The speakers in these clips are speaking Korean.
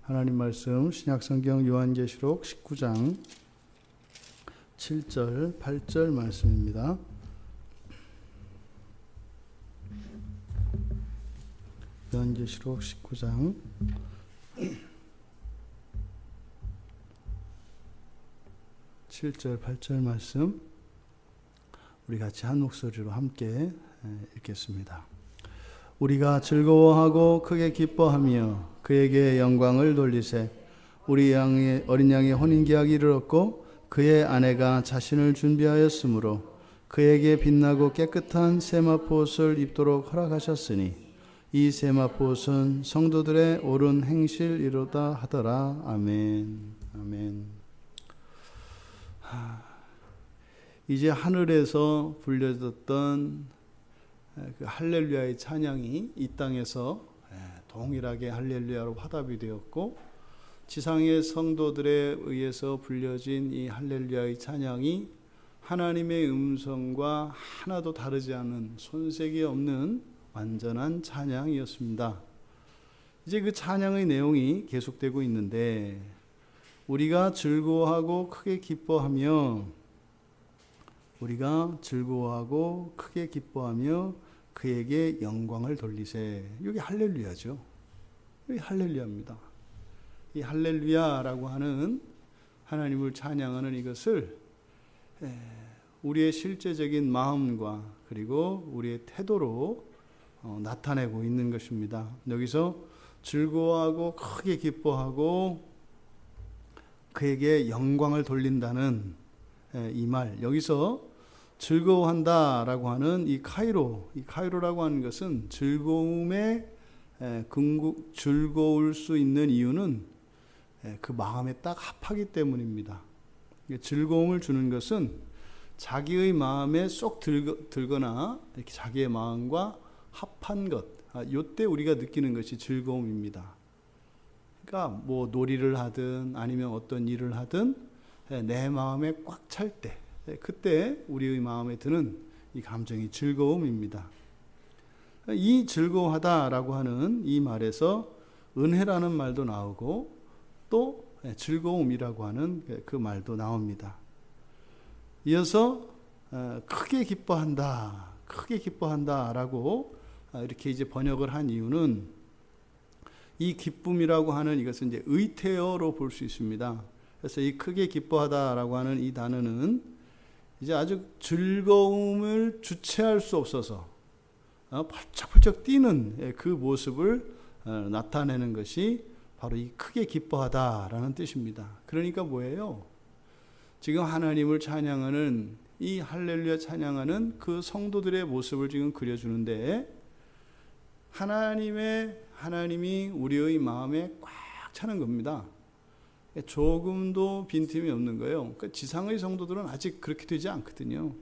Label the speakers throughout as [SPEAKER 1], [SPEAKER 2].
[SPEAKER 1] 하나님 말씀 신약성경 요한계시록 19장 7절 8절 말씀입니다. 요한계시록 19장 7절 8절 말씀 우리 같이 한 목소리로 함께 읽겠습니다. 우리가 즐거워하고 크게 기뻐하며 그에게 영광을 돌리세. 우리 어린 양의 혼인계약이 이르렀고 그의 아내가 자신을 준비하였으므로 그에게 빛나고 깨끗한 세마포옷을 입도록 허락하셨으니 이 세마포옷은 성도들의 옳은 행실이로다 하더라. 아멘. 아멘. 이제 하늘에서 불려졌던 그 할렐루야의 찬양이 이 땅에서 동일하게 할렐루야로 화답이 되었고, 지상의 성도들에 의해서 불려진 이 할렐루야의 찬양이 하나님의 음성과 하나도 다르지 않은 손색이 없는 완전한 찬양이었습니다. 이제 그 찬양의 내용이 계속되고 있는데, 우리가 즐거워하고 크게 기뻐하며 그에게 영광을 돌리세. 이게 할렐루야죠. 이게 할렐루야입니다. 이 할렐루야라고 하는 하나님을 찬양하는 이것을 우리의 실제적인 마음과 그리고 우리의 태도로 나타내고 있는 것입니다. 여기서 즐거워하고 크게 기뻐하고 그에게 영광을 돌린다는 이 말, 여기서 즐거워한다라고 하는 이 카이로라고 하는 것은 즐거움에 즐거울 수 있는 이유는 그 마음에 딱 합하기 때문입니다. 즐거움을 주는 것은 자기의 마음에 쏙 들거나 이렇게 자기의 마음과 합한 것, 이때 우리가 느끼는 것이 즐거움입니다. 그러니까 뭐 놀이를 하든 아니면 어떤 일을 하든 내 마음에 꽉 찰 때, 그때 우리의 마음에 드는 이 감정이 즐거움입니다. 이 즐거워하다라고 하는 이 말에서 은혜라는 말도 나오고 또 즐거움이라고 하는 그 말도 나옵니다. 이어서 크게 기뻐한다라고 이렇게 이제 번역을 한 이유는, 이 기쁨이라고 하는 이것은 이제 의태어로 볼 수 있습니다. 그래서 이 크게 기뻐하다라고 하는 이 단어는 이제 아주 즐거움을 주체할 수 없어서 펄쩍펄쩍 뛰는 그 모습을 나타내는 것이 바로 이 크게 기뻐하다라는 뜻입니다. 그러니까 뭐예요? 지금 하나님을 찬양하는 이 할렐루야 찬양하는 그 성도들의 모습을 지금 그려주는데, 하나님이 우리의 마음에 꽉 차는 겁니다. 조금도 빈틈이 없는 거예요. 그러니까 지상의 성도들은 아직 그렇게 되지 않거든요.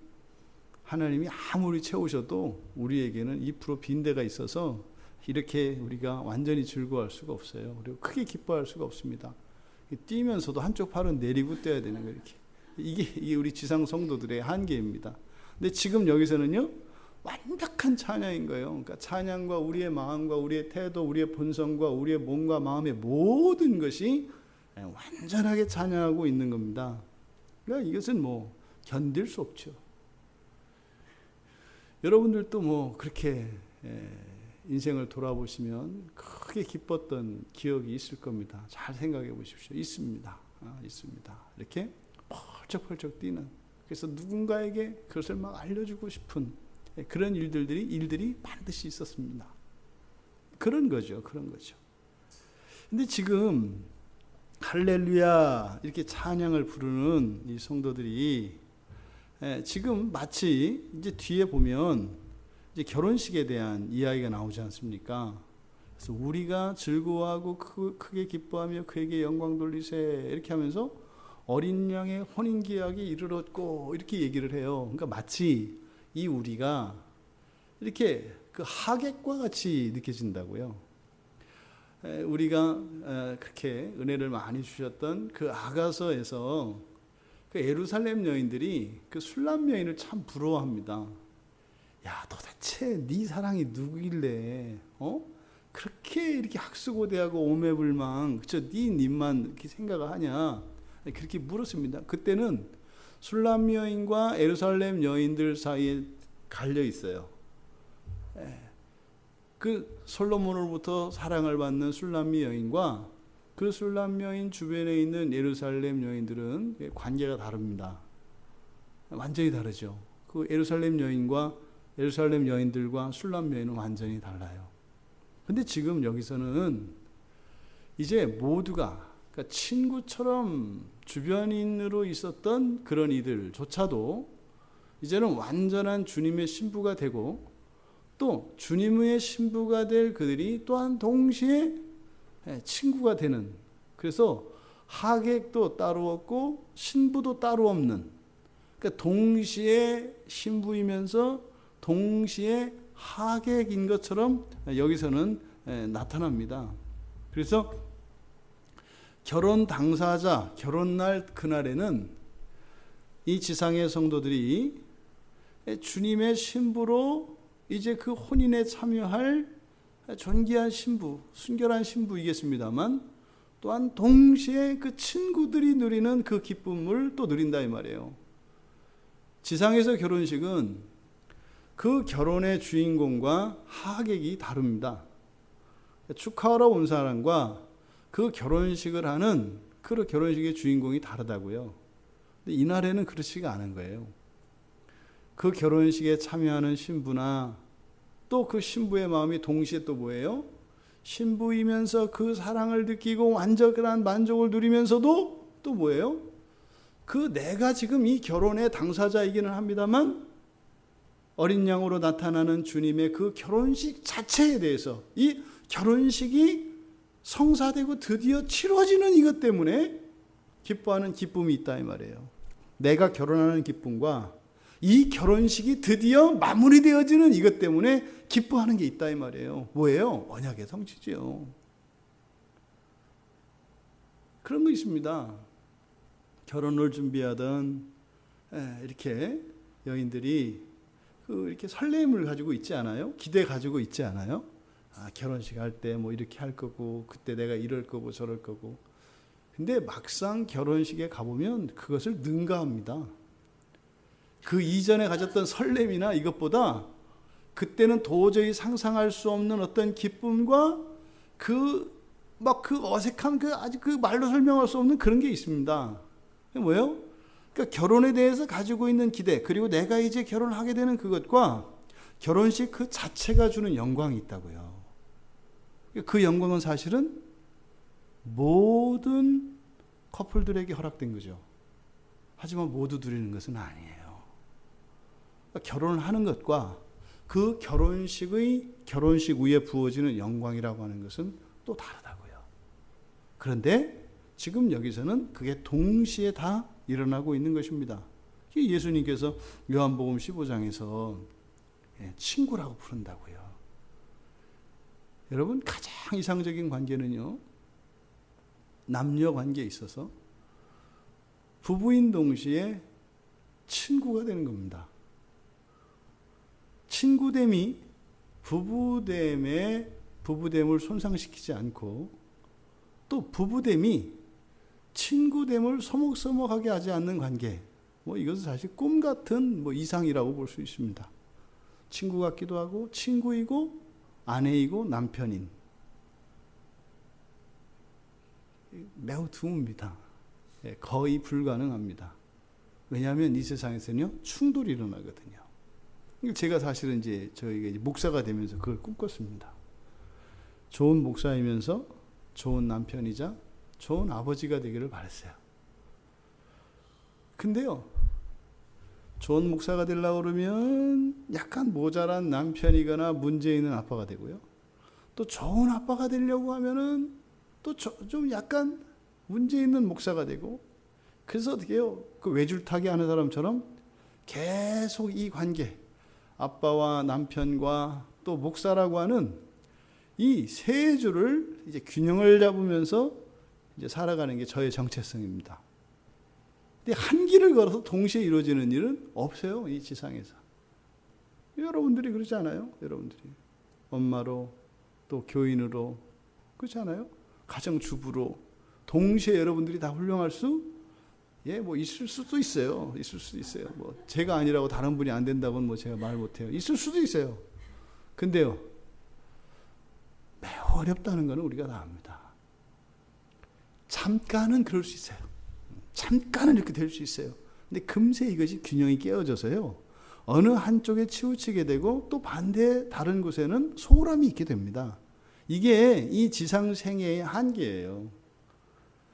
[SPEAKER 1] 하나님이 아무리 채우셔도 우리에게는 2% 빈대가 있어서 이렇게 우리가 완전히 즐거워할 수가 없어요. 그리고 크게 기뻐할 수가 없습니다. 뛰면서도 한쪽 팔은 내리고 뛰어야 되는 거예요. 이렇게. 이게 우리 지상 성도들의 한계입니다. 근데 지금 여기서는요, 완벽한 찬양인 거예요. 그러니까 찬양과 우리의 마음과 우리의 태도, 우리의 본성과 우리의 몸과 마음의 모든 것이 완전하게 찬양하고 있는 겁니다. 그러니까 이것은 뭐 견딜 수 없죠. 여러분들도 뭐 그렇게 인생을 돌아보시면 크게 기뻤던 기억이 있을 겁니다. 잘 생각해 보십시오. 있습니다. 이렇게 펄쩍펄쩍 뛰는, 그래서 누군가에게 그것을 막 알려주고 싶은 그런 일들이 반드시 있었습니다. 그런 거죠. 근데 지금 할렐루야 이렇게 찬양을 부르는 이 성도들이 지금 마치 이제 뒤에 보면 이제 결혼식에 대한 이야기가 나오지 않습니까? 그래서 우리가 즐거워하고 크게 기뻐하며 그에게 영광 돌리세, 이렇게 하면서 어린 양의 혼인계약이 이르렀고 이렇게 얘기를 해요. 그러니까 마치 이 우리가 이렇게 그 하객과 같이 느껴진다고요. 우리가 그렇게 은혜를 많이 주셨던 그 아가서에서 그 예루살렘 여인들이 그 술람 여인을 참 부러워합니다. 야, 도대체 네 사랑이 누구길래 그렇게 이렇게 학수고대하고 오매불망, 그쵸? 네 님만 이렇게 생각을 하냐? 그렇게 물었습니다. 그때는 술람 여인과 예루살렘 여인들 사이에 갈려 있어요. 그 솔로몬으로부터 사랑을 받는 술람 여인과 그 술람 여인 주변에 있는 예루살렘 여인들은 관계가 다릅니다. 완전히 다르죠. 그 예루살렘 여인들과 술람 여인은 완전히 달라요. 근데 지금 여기서는 이제 모두가, 그러니까 친구처럼 주변인으로 있었던 그런 이들조차도 이제는 완전한 주님의 신부가 되고, 또 주님의 신부가 될 그들이 또한 동시에 친구가 되는, 그래서 하객도 따로 없고 신부도 따로 없는, 그러니까 동시에 신부이면서 동시에 하객인 것처럼 여기서는 나타납니다. 그래서 결혼 당사자, 결혼날 그날에는 이 지상의 성도들이 주님의 신부로 이제 그 혼인에 참여할 존귀한 신부, 순결한 신부이겠습니다만, 또한 동시에 그 친구들이 누리는 그 기쁨을 또 누린다 이 말이에요. 지상에서 결혼식은 그 결혼의 주인공과 하객이 다릅니다. 축하하러 온 사람과 그 결혼식을 하는 그 결혼식의 주인공이 다르다고요. 근데 이날에는 그렇지가 않은 거예요. 그 결혼식에 참여하는 신부나 또 그 신부의 마음이 동시에 또 뭐예요? 신부이면서 그 사랑을 느끼고 완전한 만족을 누리면서도 또 뭐예요? 그 내가 지금 이 결혼의 당사자이기는 합니다만 어린 양으로 나타나는 주님의 그 결혼식 자체에 대해서, 이 결혼식이 성사되고 드디어 치러지는 이것 때문에 기뻐하는 기쁨이 있다 이 말이에요. 내가 결혼하는 기쁨과 이 결혼식이 드디어 마무리되어지는 이것 때문에 기뻐하는 게 있다 이 말이에요. 뭐예요? 언약의 성취죠. 그런 거 있습니다. 결혼을 준비하던 이렇게 여인들이 이렇게 설렘을 가지고 있지 않아요? 기대 가지고 있지 않아요? 결혼식 할 때 뭐 이렇게 할 거고, 그때 내가 이럴 거고 저럴 거고. 근데 막상 결혼식에 가보면 그것을 능가합니다. 그 이전에 가졌던 설렘이나 이것보다 그때는 도저히 상상할 수 없는 어떤 기쁨과 그 어색함, 아직 그 말로 설명할 수 없는 그런 게 있습니다. 그게 뭐예요? 그러니까 결혼에 대해서 가지고 있는 기대, 그리고 내가 이제 결혼하게 되는 그것과 결혼식 그 자체가 주는 영광이 있다고요. 그 영광은 사실은 모든 커플들에게 허락된 거죠. 하지만 모두 누리는 것은 아니에요. 그러니까 결혼을 하는 것과 그 결혼식 위에 부어지는 영광이라고 하는 것은 또 다르다고요. 그런데 지금 여기서는 그게 동시에 다 일어나고 있는 것입니다. 예수님께서 요한복음 15장에서 친구라고 부른다고요. 여러분, 가장 이상적인 관계는요, 남녀 관계에 있어서 부부인 동시에 친구가 되는 겁니다. 친구됨이 부부됨을 손상시키지 않고, 또 부부됨이 친구됨을 서먹서먹하게 하지 않는 관계, 이것은 사실 꿈 같은 이상이라고 볼 수 있습니다. 친구 같기도 하고, 친구이고 아내이고 남편인, 매우 드뭅니다. 거의 불가능합니다. 왜냐하면 이 세상에서는요, 충돌이 일어나거든요. 제가 사실은 저희가 목사가 되면서 그걸 꿈꿨습니다. 좋은 목사이면서 좋은 남편이자 좋은 아버지가 되기를 바랐어요. 근데요, 좋은 목사가 되려고 그러면 약간 모자란 남편이거나 문제 있는 아빠가 되고요. 또 좋은 아빠가 되려고 하면은 또 좀 약간 문제 있는 목사가 되고, 그래서 어떻게 해요? 그 외줄타기 하는 사람처럼 계속 이 관계, 아빠와 남편과 또 목사라고 하는 이 세 줄을 이제 균형을 잡으면서 이제 살아가는 게 저의 정체성입니다. 근데 한 길을 걸어서 동시에 이루어지는 일은 없어요, 이 지상에서. 여러분들이 그러지 않아요? 여러분들이 엄마로, 또 교인으로, 그렇지 않아요? 가정주부로 동시에 여러분들이 다 훌륭할 수 뭐 있을 수도 있어요. 있을 수도 있어요. 뭐 제가 아니라고 다른 분이 안 된다고는 뭐 제가 말 못해요. 있을 수도 있어요. 근데요, 매우 어렵다는 것은 우리가 다 압니다. 잠깐은 그럴 수 있어요. 잠깐은 이렇게 될 수 있어요. 근데 금세 이것이 균형이 깨어져서요, 어느 한쪽에 치우치게 되고 또 반대 다른 곳에는 소홀함이 있게 됩니다. 이게 이 지상생애의 한계예요.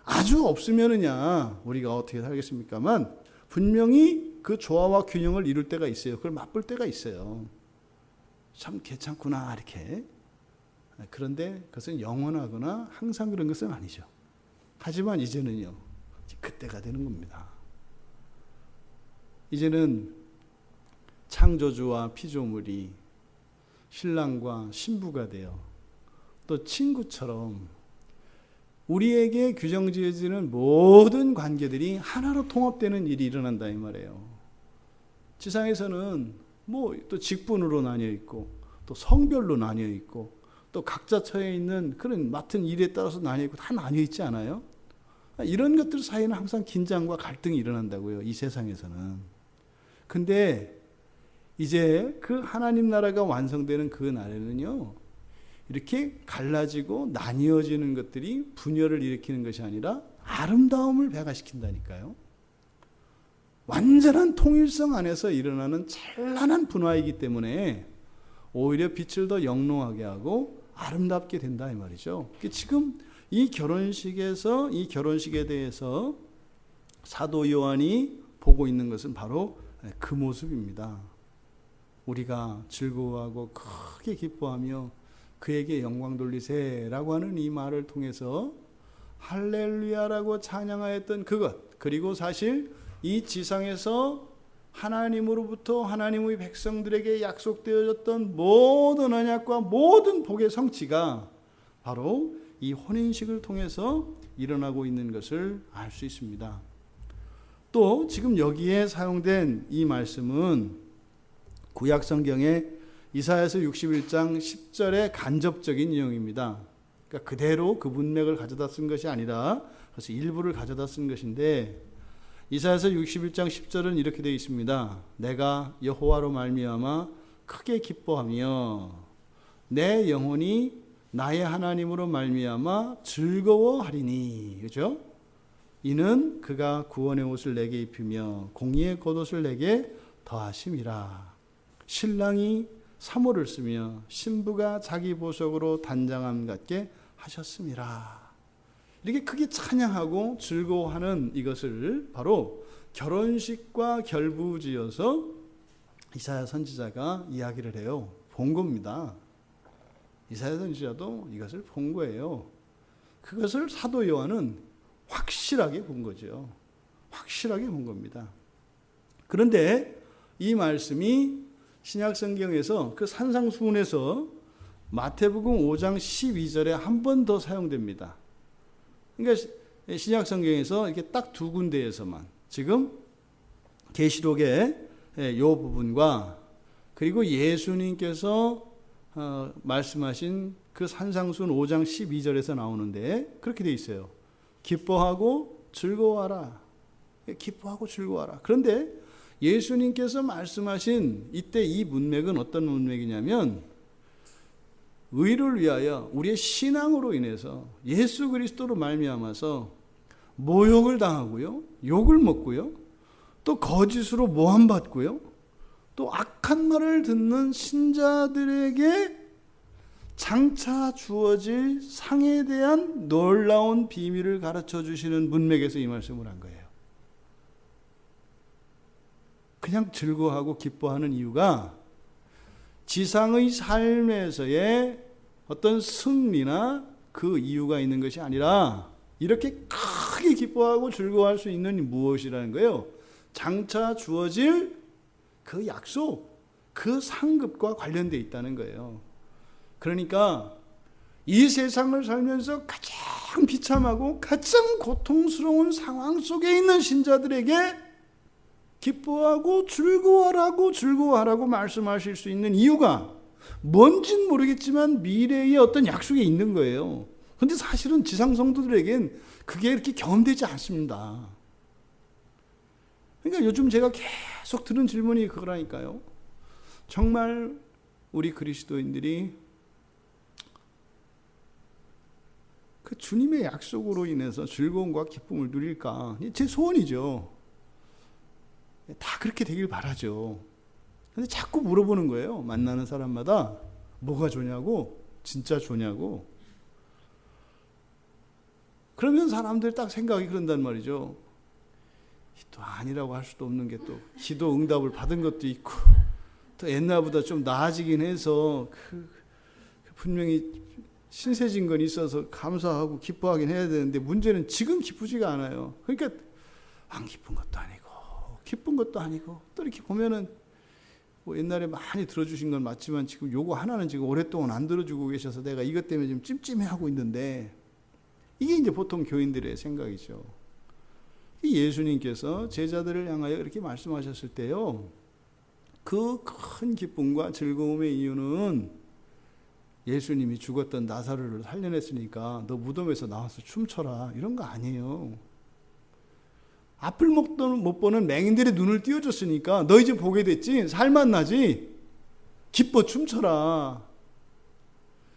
[SPEAKER 1] 아주 없으면은야 우리가 어떻게 살겠습니까만, 분명히 그 조화와 균형을 이룰 때가 있어요. 그걸 맛볼 때가 있어요. 참 괜찮구나 이렇게. 그런데 그것은 영원하거나 항상 그런 것은 아니죠. 하지만 이제는요, 그때가 되는 겁니다. 이제는 창조주와 피조물이 신랑과 신부가 되어 또 친구처럼 우리에게 규정지어지는 모든 관계들이 하나로 통합되는 일이 일어난다 이 말이에요. 지상에서는 뭐 또 직분으로 나뉘어 있고, 또 성별로 나뉘어 있고, 또 각자 처해 있는 그런 맡은 일에 따라서 나뉘어 있고, 다 나뉘어 있지 않아요? 이런 것들 사이에는 항상 긴장과 갈등이 일어난다고요, 이 세상에서는. 근데 이제 그 하나님 나라가 완성되는 그 날에는요, 이렇게 갈라지고 나뉘어지는 것들이 분열을 일으키는 것이 아니라 아름다움을 배가시킨다니까요. 완전한 통일성 안에서 일어나는 찬란한 분화이기 때문에 오히려 빛을 더 영롱하게 하고 아름답게 된다 이 말이죠. 지금 이 결혼식에서, 이 결혼식에 대해서 사도 요한이 보고 있는 것은 바로 그 모습입니다. 우리가 즐거워하고 크게 기뻐하며 그에게 영광 돌리세라고 하는 이 말을 통해서 할렐루야라고 찬양하였던 그것, 그리고 사실 이 지상에서 하나님으로부터 하나님의 백성들에게 약속되어졌던 모든 언약과 모든 복의 성취가 바로 이 혼인식을 통해서 일어나고 있는 것을 알 수 있습니다. 또 지금 여기에 사용된 이 말씀은 구약 성경의 이사야서 61장 10절의 간접적인 인용입니다. 그러니까 그대로 그 문맥을 가져다 쓴 것이 아니라 그래서 일부를 가져다 쓴 것인데, 이사야서 61장 10절은 이렇게 되어 있습니다. 내가 여호와로 말미암아 크게 기뻐하며 내 영혼이 나의 하나님으로 말미암아 즐거워하리니. 그죠? 이는 그가 구원의 옷을 내게 입히며 공의의 겉옷을 내게 더하심이라. 신랑이 사모를 쓰며 신부가 자기 보석으로 단장함 같게 하셨음이라. 이렇게 크게 찬양하고 즐거워하는 이것을 바로 결혼식과 결부지어서 이사야 선지자가 이야기를 해요. 본 겁니다. 이사야 선지자도 이것을 본 거예요. 그것을 사도 요한은 확실하게 본 거죠. 확실하게 본 겁니다. 그런데 이 말씀이 신약 성경에서 그 산상수훈에서 마태복음 5장 12절에 한 번 더 사용됩니다. 그러니까 신약 성경에서 이렇게 딱 두 군데에서만, 지금 계시록의 이 부분과 그리고 예수님께서 말씀하신 그 산상수훈 5장 12절에서 나오는데 그렇게 돼 있어요. 기뻐하고 즐거워하라. 기뻐하고 즐거워하라. 그런데 예수님께서 말씀하신 이때 이 문맥은 어떤 문맥이냐면, 의를 위하여 우리의 신앙으로 인해서 예수 그리스도로 말미암아서 모욕을 당하고요, 욕을 먹고요, 또 거짓으로 모함받고요, 또 악한 말을 듣는 신자들에게 장차 주어질 상에 대한 놀라운 비밀을 가르쳐 주시는 문맥에서 이 말씀을 한 거예요. 그냥 즐거워하고 기뻐하는 이유가 지상의 삶에서의 어떤 승리나 그 이유가 있는 것이 아니라, 이렇게 크게 기뻐하고 즐거워할 수 있는 무엇이라는 거예요? 장차 주어질 그 약속, 그 상급과 관련되어 있다는 거예요. 그러니까 이 세상을 살면서 가장 비참하고 가장 고통스러운 상황 속에 있는 신자들에게 기뻐하고 즐거워하라고 말씀하실 수 있는 이유가 뭔진 모르겠지만 미래의 어떤 약속이 있는 거예요. 근데 사실은 지상 성도들에겐 그게 이렇게 경험되지 않습니다. 그러니까 요즘 제가 계속 들은 질문이 그거라니까요. 정말 우리 그리스도인들이 그 주님의 약속으로 인해서 즐거움과 기쁨을 누릴까? 제 소원이죠. 다 그렇게 되길 바라죠. 근데 자꾸 물어보는 거예요. 만나는 사람마다 뭐가 좋냐고, 진짜 좋냐고. 그러면 사람들 딱 생각이 그런단 말이죠. 또 아니라고 할 수도 없는 게 또 기도 응답을 받은 것도 있고, 또 옛날보다 좀 나아지긴 해서 분명히 신세진 건 있어서 감사하고 기뻐하긴 해야 되는데 문제는 지금 기쁘지가 않아요. 그러니까 안 기쁜 것도 아니고 기쁜 것도 아니고 또 이렇게 보면은 뭐 옛날에 많이 들어주신 건 맞지만 지금 요거 하나는 지금 오랫동안 안 들어주고 계셔서 내가 이것 때문에 좀 찜찜해하고 있는데, 이게 이제 보통 교인들의 생각이죠. 예수님께서 제자들을 향하여 이렇게 말씀하셨을 때요, 그 큰 기쁨과 즐거움의 이유는 예수님이 죽었던 나사로를 살려냈으니까 너 무덤에서 나와서 춤춰라 이런 거 아니에요. 앞을 못 보는 맹인들의 눈을 띄워줬으니까 너 이제 보게 됐지, 살만 나지, 기뻐 춤춰라.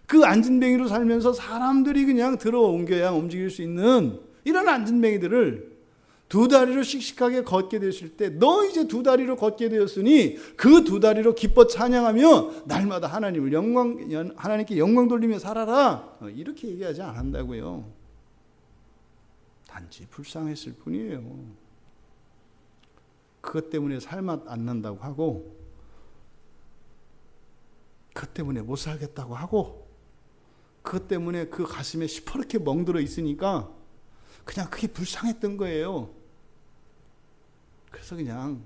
[SPEAKER 1] 그 안진뱅이로 살면서 사람들이 그냥 들어옮겨야 움직일 수 있는 이런 안진뱅이들을 두 다리로 씩씩하게 걷게 되실 때 너 이제 두 다리로 걷게 되었으니 그 두 다리로 기뻐 찬양하며 날마다 하나님께 영광 돌리며 살아라, 이렇게 얘기하지 않는다고요. 단지 불쌍했을 뿐이에요. 그것 때문에 살맛 안 난다고 하고, 그것 때문에 못 살겠다고 하고, 그것 때문에 그 가슴에 시퍼렇게 멍들어 있으니까 그냥 그게 불쌍했던 거예요. 그래서 그냥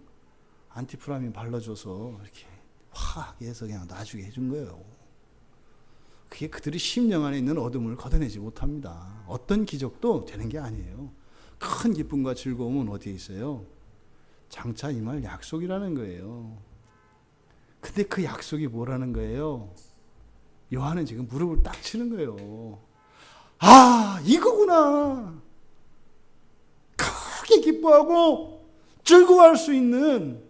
[SPEAKER 1] 안티프라민 발라줘서 이렇게 화하게 해서 그냥 놔주게 해준 거예요. 그게 그들이 심령 안에 있는 어둠을 걷어내지 못합니다. 어떤 기적도 되는 게 아니에요. 큰 기쁨과 즐거움은 어디에 있어요? 장차 임할 약속이라는 거예요. 근데 그 약속이 뭐라는 거예요? 요한은 지금 무릎을 딱 치는 거예요. 아, 이거구나. 크게 기뻐하고 즐거워할 수 있는,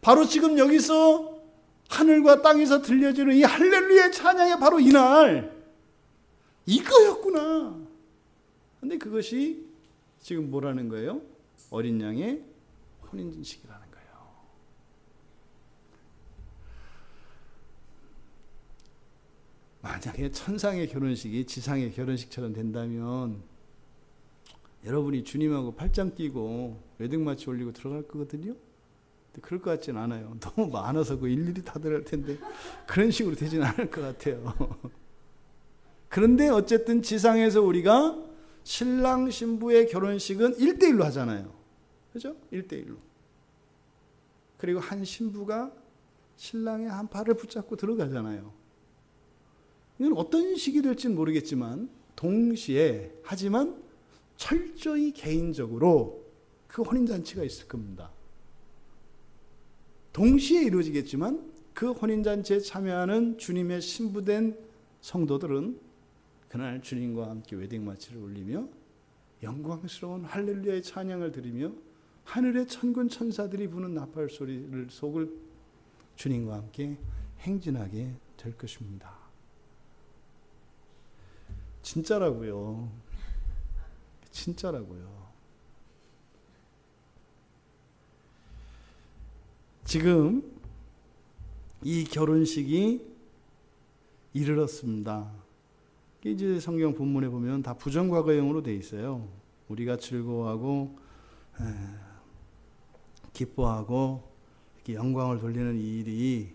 [SPEAKER 1] 바로 지금 여기서 하늘과 땅에서 들려지는 이 할렐루야의 찬양이 바로 이날 이거였구나. 근데 그것이 지금 뭐라는 거예요? 어린 양의 혼인식이라는 거예요. 만약에 천상의 결혼식이 지상의 결혼식처럼 된다면 여러분이 주님하고 팔짱 끼고 웨딩마치 올리고 들어갈 거거든요. 근데 그럴 것 같진 않아요. 너무 많아서 그 일일이 다 들어갈 텐데 그런 식으로 되진 않을 것 같아요. 그런데 어쨌든 지상에서 우리가 신랑 신부의 결혼식은 1대1로 하잖아요. 그죠? 1대1로. 그리고 한 신부가 신랑의 한 팔을 붙잡고 들어가잖아요. 이건 어떤 식이 될지는 모르겠지만 동시에, 하지만 철저히 개인적으로 그 혼인잔치가 있을 겁니다. 동시에 이루어지겠지만 그 혼인잔치에 참여하는 주님의 신부된 성도들은 그날 주님과 함께 웨딩마치를 올리며 영광스러운 할렐루야의 찬양을 드리며 하늘의 천군 천사들이 부는 나팔 소리를 속을 주님과 함께 행진하게 될 것입니다. 진짜라고요. 진짜라고요. 지금 이 결혼식이 이르렀습니다. 이제 성경 본문에 보면 다 부정과거형으로 돼 있어요. 우리가 즐거워하고 기뻐하고 이렇게 영광을 돌리는 이 일이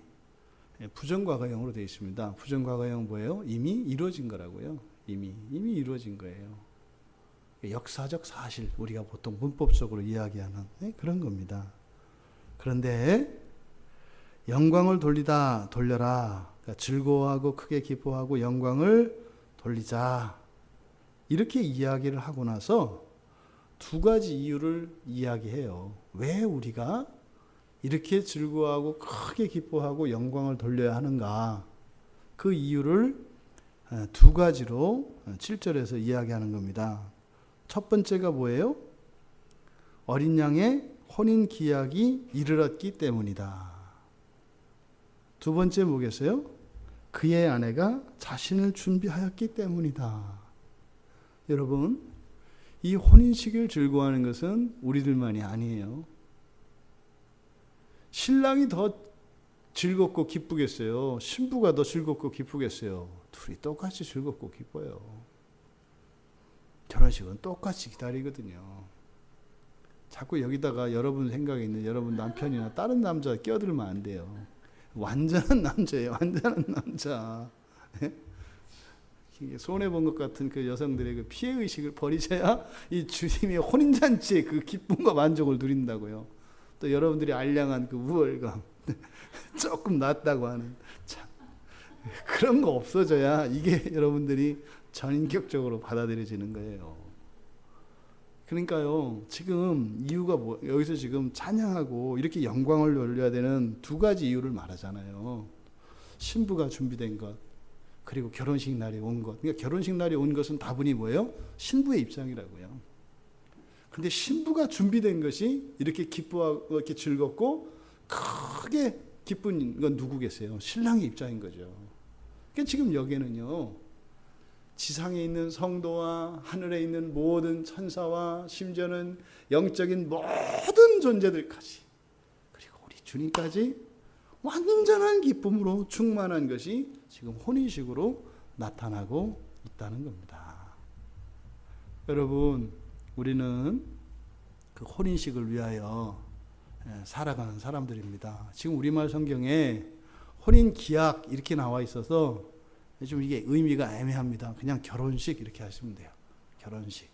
[SPEAKER 1] 부정과거형으로 돼 있습니다. 부정과거형 뭐예요? 이미 이루어진 거라고요. 이미 이루어진 거예요. 역사적 사실, 우리가 보통 문법적으로 이야기하는 그런 겁니다. 그런데 영광을 돌려라. 그러니까 즐거워하고 크게 기뻐하고 영광을 돌리자. 이렇게 이야기를 하고 나서 두 가지 이유를 이야기해요. 왜 우리가 이렇게 즐거워하고 크게 기뻐하고 영광을 돌려야 하는가? 그 이유를 두 가지로 7절에서 이야기하는 겁니다. 첫 번째가 뭐예요? 어린 양의 혼인 기약이 이르렀기 때문이다. 두 번째 뭐겠어요? 그의 아내가 자신을 준비하였기 때문이다. 여러분, 이 혼인식을 즐거워하는 것은 우리들만이 아니에요. 신랑이 더 즐겁고 기쁘겠어요? 신부가 더 즐겁고 기쁘겠어요? 둘이 똑같이 즐겁고 기뻐요. 결혼식은 똑같이 기다리거든요. 자꾸 여기다가 여러분 생각에 있는 여러분 남편이나 다른 남자 끼어들면 안 돼요. 완전한 남자예요. 완전한 남자. 손해본 것 같은 그 여성들의 그 피해의식을 버리셔야 이 주님의 혼인잔치의 그 기쁨과 만족을 누린다고요. 또 여러분들이 알량한 그 우월감 조금 낫다고 하는 참 그런 거 없어져야 이게 여러분들이 전인격적으로 받아들여지는 거예요. 그러니까요, 지금 이유가 여기서 지금 찬양하고 이렇게 영광을 돌려야 되는 두 가지 이유를 말하잖아요. 신부가 준비된 것, 그리고 결혼식 날이 온 것. 그러니까 결혼식 날이 온 것은 다분히 뭐예요? 신부의 입장이라고요. 그런데 신부가 준비된 것이 이렇게 기뻐하고 이렇게 즐겁고 크게 기쁜 건 누구겠어요? 신랑의 입장인 거죠. 그러니까 지금 여기에는요, 지상에 있는 성도와 하늘에 있는 모든 천사와 심지어는 영적인 모든 존재들까지, 그리고 우리 주님까지 완전한 기쁨으로 충만한 것이 지금 혼인식으로 나타나고 있다는 겁니다. 여러분, 우리는 그 혼인식을 위하여 살아가는 사람들입니다. 지금 우리말 성경에 혼인 기약 이렇게 나와 있어서 좀 이게 의미가 애매합니다. 그냥 결혼식 이렇게 하시면 돼요. 결혼식.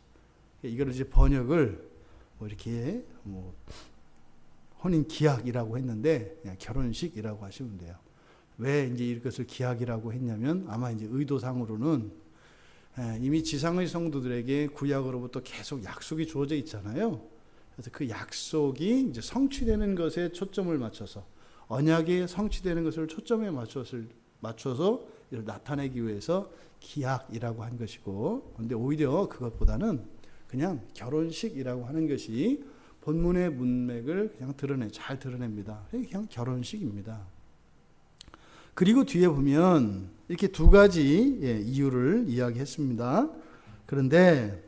[SPEAKER 1] 이거를 이제 번역을 뭐 이렇게 뭐 혼인 기약이라고 했는데 그냥 결혼식이라고 하시면 돼요. 왜 이제 이것을 기약이라고 했냐면 아마 이제 의도상으로는 이미 지상의 성도들에게 구약으로부터 계속 약속이 주어져 있잖아요. 그래서 그 약속이 이제 성취되는 것에 초점을 맞춰서 언약에 성취되는 것을 초점에 맞춰서 이를 나타내기 위해서 기약이라고 한 것이고, 그런데 오히려 그것보다는 그냥 결혼식이라고 하는 것이 본문의 문맥을 그냥 잘 드러냅니다. 그냥 결혼식입니다. 그리고 뒤에 보면 이렇게 두 가지 이유를 이야기했습니다. 그런데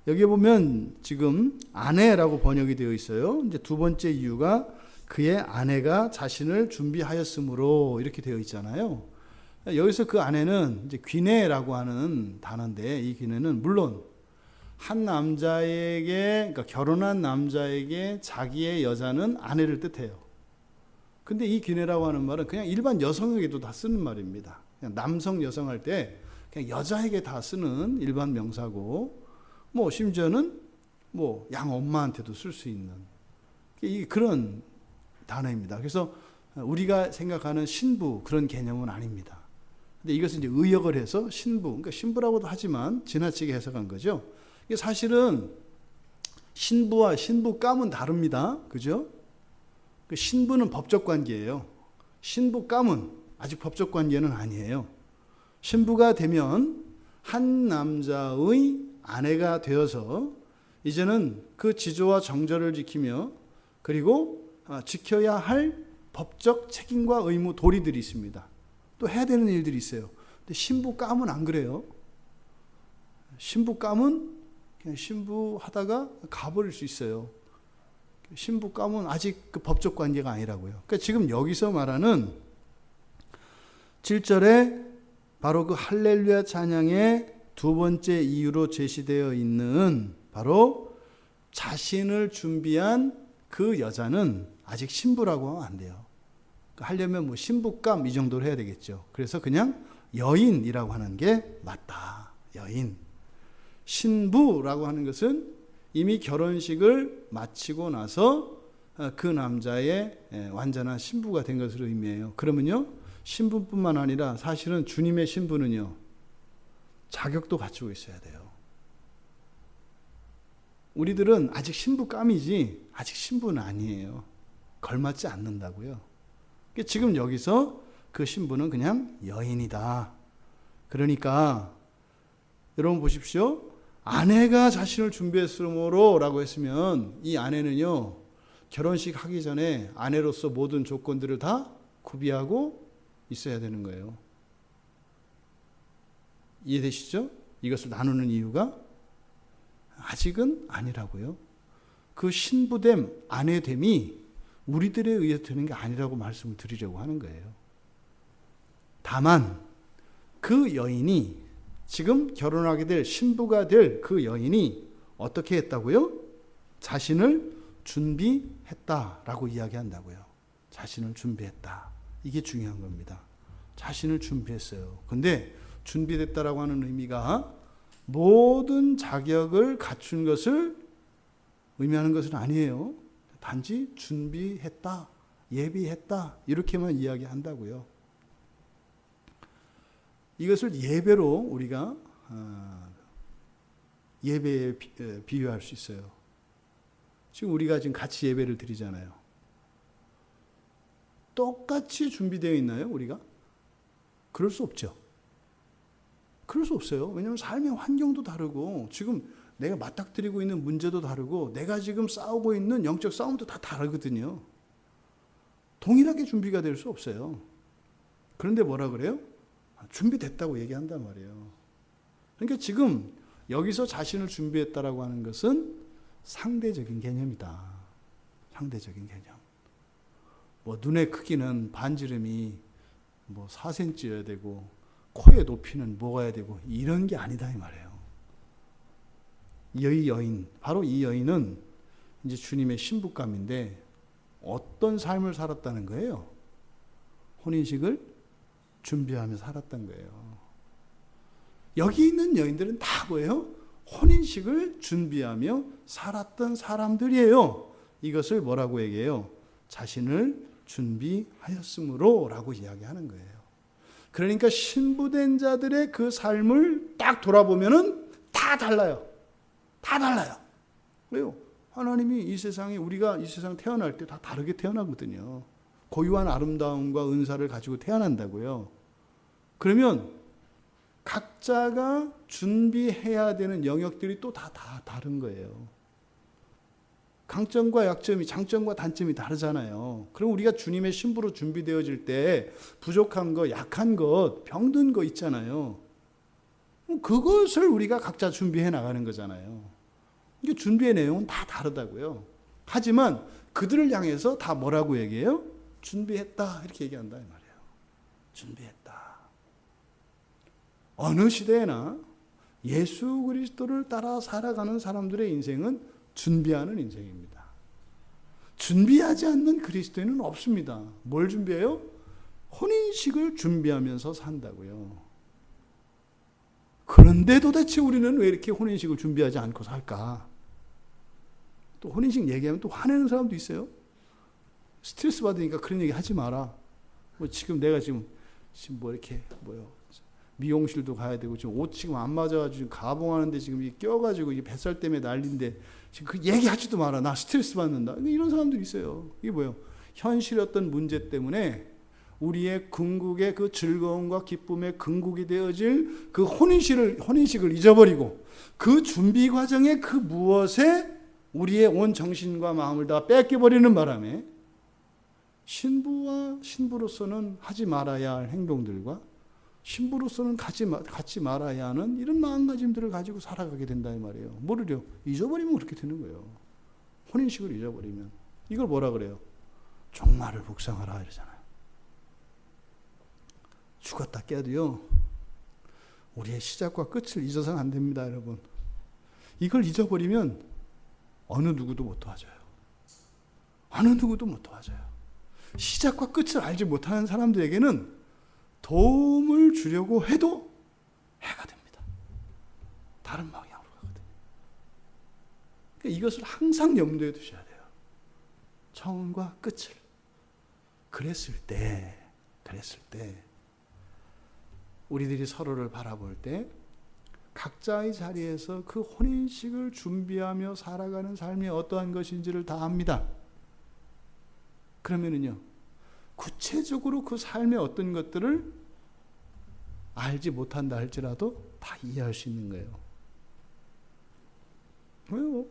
[SPEAKER 1] 여기 보면 지금 아내라고 번역이 되어 있어요. 이제 두 번째 이유가 그의 아내가 자신을 준비하였으므로 이렇게 되어 있잖아요. 여기서 그 아내는 이제 귀내라고 하는 단어인데, 이 귀내는 물론 한 남자에게, 그러니까 결혼한 남자에게 자기의 여자는 아내를 뜻해요. 근데 이 귀내라고 하는 말은 그냥 일반 여성에게도 다 쓰는 말입니다. 그냥 남성 여성 할 때 그냥 여자에게 다 쓰는 일반 명사고, 뭐 심지어는 뭐 양 엄마한테도 쓸 수 있는 그런 단어입니다. 그래서 우리가 생각하는 신부 그런 개념은 아닙니다. 근데 이것은 이제 의역을 해서 신부, 그러니까 신부라고도 하지만 지나치게 해석한 거죠. 이게 사실은 신부와 신부감은 다릅니다. 그죠? 그 신부는 법적 관계예요. 신부감은 아직 법적 관계는 아니에요. 신부가 되면 한 남자의 아내가 되어서 이제는 그 지조와 정절을 지키며 그리고 지켜야 할 법적 책임과 의무 도리들이 있습니다. 또 해야 되는 일들이 있어요. 근데 신부감은 안 그래요. 신부감은 그냥 신부하다가 가버릴 수 있어요. 신부감은 아직 그 법적 관계가 아니라고요. 그러니까 지금 여기서 말하는 7절에 바로 그 할렐루야 찬양의 두 번째 이유로 제시되어 있는 바로 자신을 준비한 그 여자는 아직 신부라고 하면 안 돼요. 하려면 뭐 신부감 이 정도로 해야 되겠죠. 그래서 그냥 여인이라고 하는 게 맞다. 여인. 신부라고 하는 것은 이미 결혼식을 마치고 나서 그 남자의 완전한 신부가 된 것을 의미해요. 그러면요, 신부뿐만 아니라 사실은 주님의 신부는요, 자격도 갖추고 있어야 돼요. 우리들은 아직 신부감이지 아직 신부는 아니에요. 걸맞지 않는다고요. 지금 여기서 그 신부는 그냥 여인이다. 그러니까 여러분 보십시오. 아내가 자신을 준비했으므로 라고 했으면 이 아내는요, 결혼식 하기 전에 아내로서 모든 조건들을 다 구비하고 있어야 되는 거예요. 이해되시죠? 이것을 나누는 이유가 아직은 아니라고요. 그 신부됨, 아내됨이 우리들에 의해서 되는 게 아니라고 말씀을 드리려고 하는 거예요. 다만 그 여인이 지금 결혼하게 될 신부가 될 그 여인이 어떻게 했다고요? 자신을 준비했다라고 이야기한다고요. 자신을 준비했다. 이게 중요한 겁니다. 자신을 준비했어요. 근데 준비됐다라고 하는 의미가 모든 자격을 갖춘 것을 의미하는 것은 아니에요. 단지 준비했다, 예비했다 이렇게만 이야기한다고요. 이것을 예배로 우리가 예배에 비유할 수 있어요. 지금 우리가 지금 같이 예배를 드리잖아요. 똑같이 준비되어 있나요, 우리가? 그럴 수 없죠. 그럴 수 없어요. 왜냐하면 삶의 환경도 다르고 지금 내가 맞닥뜨리고 있는 문제도 다르고 내가 지금 싸우고 있는 영적 싸움도 다 다르거든요. 동일하게 준비가 될 수 없어요. 그런데 뭐라 그래요? 준비됐다고 얘기한단 말이에요. 그러니까 지금 여기서 자신을 준비했다라고 하는 것은 상대적인 개념이다. 상대적인 개념. 뭐 눈의 크기는 반지름이 뭐 4cm여야 되고 코의 높이는 뭐가야 되고 이런 게 아니다 이 말이에요. 이 여인, 바로 이 여인은 이제 주님의 신부감인데 어떤 삶을 살았다는 거예요? 혼인식을 준비하며 살았던 거예요. 여기 있는 여인들은 다 뭐예요? 혼인식을 준비하며 살았던 사람들이에요. 이것을 뭐라고 얘기해요? 자신을 준비하였으므로 라고 이야기하는 거예요. 그러니까 신부된 자들의 그 삶을 딱 돌아보면은 다 달라요. 다 달라요. 왜요? 하나님이 이 세상에, 우리가 이 세상 태어날 때 다 다르게 태어나거든요. 고유한 아름다움과 은사를 가지고 태어난다고요. 그러면 각자가 준비해야 되는 영역들이 또 다 다른 거예요. 강점과 약점이, 장점과 단점이 다르잖아요. 그럼 우리가 주님의 신부로 준비되어질 때 부족한 것, 약한 것, 병든 거 있잖아요. 그것을 우리가 각자 준비해 나가는 거잖아요. 이게 준비의 내용은 다 다르다고요. 하지만 그들을 향해서 다 뭐라고 얘기해요? 준비했다 이렇게 얘기한다 이 말이에요. 준비했다. 어느 시대에나 예수 그리스도를 따라 살아가는 사람들의 인생은 준비하는 인생입니다. 준비하지 않는 그리스도인은 없습니다. 뭘 준비해요? 혼인식을 준비하면서 산다고요. 그런데 도대체 우리는 왜 이렇게 혼인식을 준비하지 않고 살까? 또 혼인식 얘기하면 또 화내는 사람도 있어요. 스트레스 받으니까 그런 얘기 하지 마라. 뭐 지금 내가 지금 뭐 이렇게 미용실도 가야 되고 지금 옷 지금 안 맞아가지고 지금 가봉하는데 지금 껴가지고 이게 뱃살 때문에 난리인데 지금 그 얘기하지도 마라. 나 스트레스 받는다. 이런 사람들이 있어요. 이게 뭐예요? 현실의 어떤 문제 때문에 우리의 궁극의 그 즐거움과 기쁨의 궁극이 되어질 그 혼인식을 잊어버리고 그 준비 과정의 그 무엇에 우리의 온 정신과 마음을 다 뺏겨버리는 바람에 신부와 신부로서는 하지 말아야 할 행동들과 신부로서는 갖지 말아야 하는 이런 마음가짐들을 가지고 살아가게 된다 이 말이에요. 뭐를요? 잊어버리면 그렇게 되는 거예요. 혼인식을 잊어버리면. 이걸 뭐라 그래요? 종말을 묵상하라 이러잖아요. 죽었다 깨도요. 우리의 시작과 끝을 잊어서는 안 됩니다, 여러분. 이걸 잊어버리면 어느 누구도 못 도와줘요. 어느 누구도 못 도와줘요. 시작과 끝을 알지 못하는 사람들에게는 도움을 주려고 해도 해가 됩니다. 다른 방향으로 가거든요. 그러니까 이것을 항상 염두에 두셔야 돼요. 처음과 끝을. 그랬을 때 우리들이 서로를 바라볼 때 각자의 자리에서 그 혼인식을 준비하며 살아가는 삶이 어떠한 것인지를 다 압니다. 그러면은요, 구체적으로 그 삶의 어떤 것들을 알지 못한다 할지라도 다 이해할 수 있는 거예요. 왜요?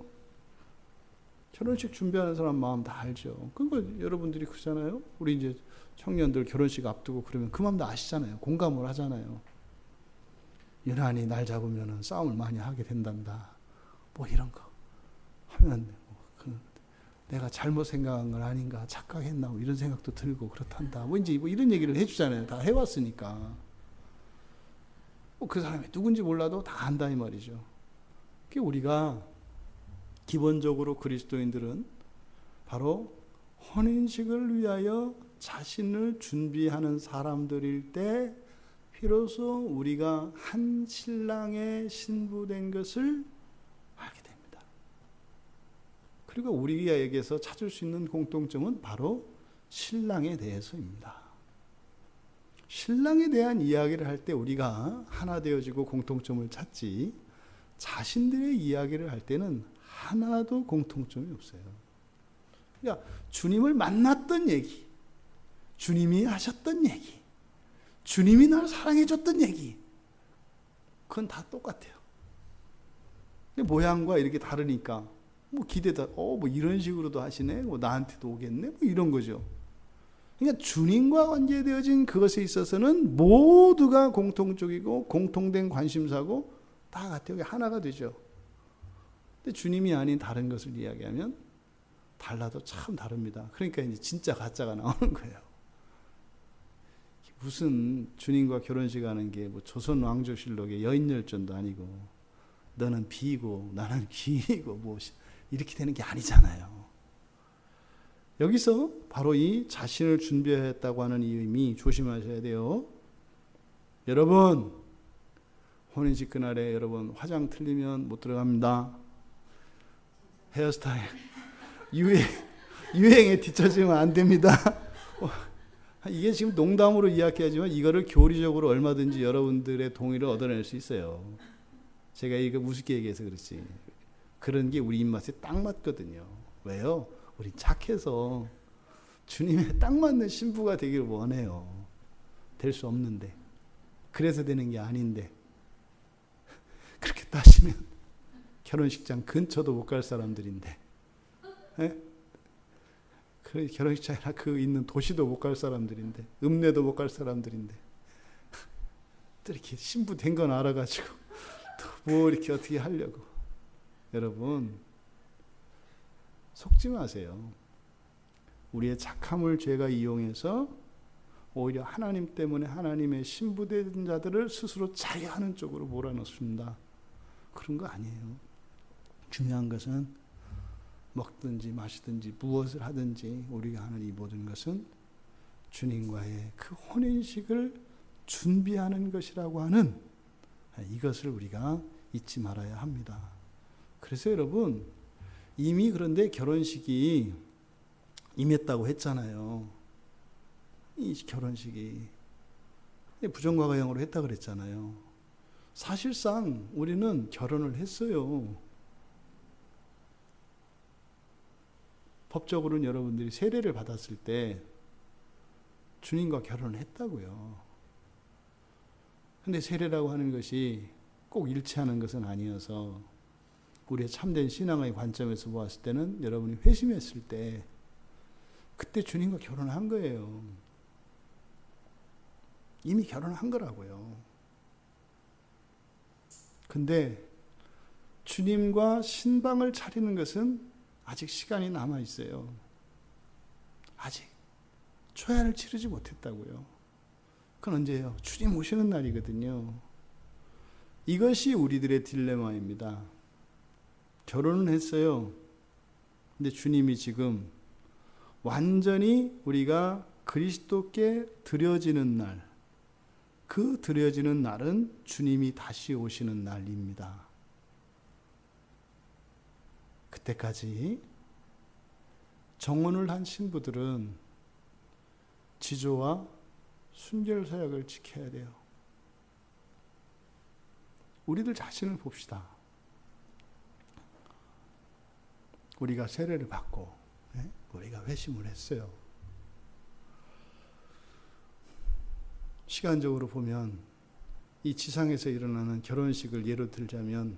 [SPEAKER 1] 결혼식 준비하는 사람 마음 다 알죠. 그거 여러분들이 그러잖아요. 우리 이제 청년들 결혼식 앞두고 그러면 그 마음 다 아시잖아요. 공감을 하잖아요. 유난히 날 잡으면 싸움을 많이 하게 된단다. 뭐 이런 거 하면 내가 잘못 생각한 건 아닌가, 착각했나, 뭐 이런 생각도 들고 그렇단다. 뭐 이제 뭐 이런 얘기를 해주잖아요. 다 해왔으니까. 그 사람이 누군지 몰라도 다 안다 이 말이죠. 우리가 기본적으로 그리스도인들은 바로 혼인식을 위하여 자신을 준비하는 사람들일 때 비로소 우리가 한 신랑의 신부된 것을 알게 됩니다. 그리고 우리에게서 찾을 수 있는 공통점은 바로 신랑에 대해서입니다. 신랑에 대한 이야기를 할 때 우리가 하나 되어지고 공통점을 찾지, 자신들의 이야기를 할 때는 하나도 공통점이 없어요. 그러니까 주님을 만났던 얘기, 주님이 하셨던 얘기, 주님이 나를 사랑해 줬던 얘기, 그건 다 똑같아요. 근데 모양과 이렇게 다르니까 뭐 기대다, 뭐 이런 식으로도 하시네, 뭐 나한테도 오겠네, 뭐 이런 거죠. 그러니까 주님과 관계되어진 그것에 있어서는 모두가 공통적이고 공통된 관심사고 다 같아요. 하나가 되죠. 근데 주님이 아닌 다른 것을 이야기하면 달라도 참 다릅니다. 그러니까 이제 진짜 가짜가 나오는 거예요. 무슨 주님과 결혼식 하는 게 뭐 조선 왕조실록의 여인열전도 아니고 너는 비이고 나는 귀이고 뭐 이렇게 되는 게 아니잖아요. 여기서 바로 이 자신을 준비했다고 하는 이 의미 조심하셔야 돼요. 여러분, 혼인식 그날에 여러분 화장 틀리면 못 들어갑니다. 헤어스타일 유행에 뒤처지면 안 됩니다. 이게 지금 농담으로 이야기하지만 이거를 교리적으로 얼마든지 여러분들의 동의를 얻어낼 수 있어요. 제가 이거 무섭게 얘기해서 그렇지. 그런 게 우리 입맛에 딱 맞거든요. 왜요? 우리 착해서 주님에 딱 맞는 신부가 되기를 원해요. 될 수 없는데. 그래서 되는 게 아닌데. 그렇게 따지면 결혼식장 근처도 못 갈 사람들인데. 예? 그 결혼식장이나 그 있는 도시도 못 갈 사람들인데. 읍내도 못 갈 사람들인데. 또 이렇게 신부 된 건 알아가지고 또 뭐 이렇게 어떻게 하려고. 여러분, 속지 마세요. 우리의 착함을 죄가 이용해서 오히려 하나님 때문에 하나님의 신부된 자들을 스스로 자해하는 쪽으로 몰아넣습니다. 그런 거 아니에요. 중요한 것은 먹든지 마시든지 무엇을 하든지 우리가 하는 이 모든 것은 주님과의 그 혼인식을 준비하는 것이라고 하는 이것을 우리가 잊지 말아야 합니다. 그래서 여러분, 이미 그런데 결혼식이 임했다고 했잖아요. 이 결혼식이 부정과거형으로 했다 그랬잖아요. 사실상 우리는 결혼을 했어요. 법적으로는 여러분들이 세례를 받았을 때 주님과 결혼을 했다고요. 근데 세례라고 하는 것이 꼭 일치하는 것은 아니어서 우리의 참된 신앙의 관점에서 보았을 때는 여러분이 회심했을 때 그때 주님과 결혼한 거예요. 이미 결혼한 거라고요. 근데 주님과 신방을 차리는 것은 아직 시간이 남아 있어요. 아직 초야를 치르지 못했다고요. 그건 언제예요? 주님 오시는 날이거든요. 이것이 우리들의 딜레마입니다. 결혼은 했어요. 근데 주님이 지금 완전히 우리가 그리스도께 드려지는 날, 그 드려지는 날은 주님이 다시 오시는 날입니다. 그때까지 정혼을 한 신부들은 지조와 순결 사역을 지켜야 돼요. 우리들 자신을 봅시다. 우리가 세례를 받고 우리가 회심을 했어요. 시간적으로 보면 이 지상에서 일어나는 결혼식을 예로 들자면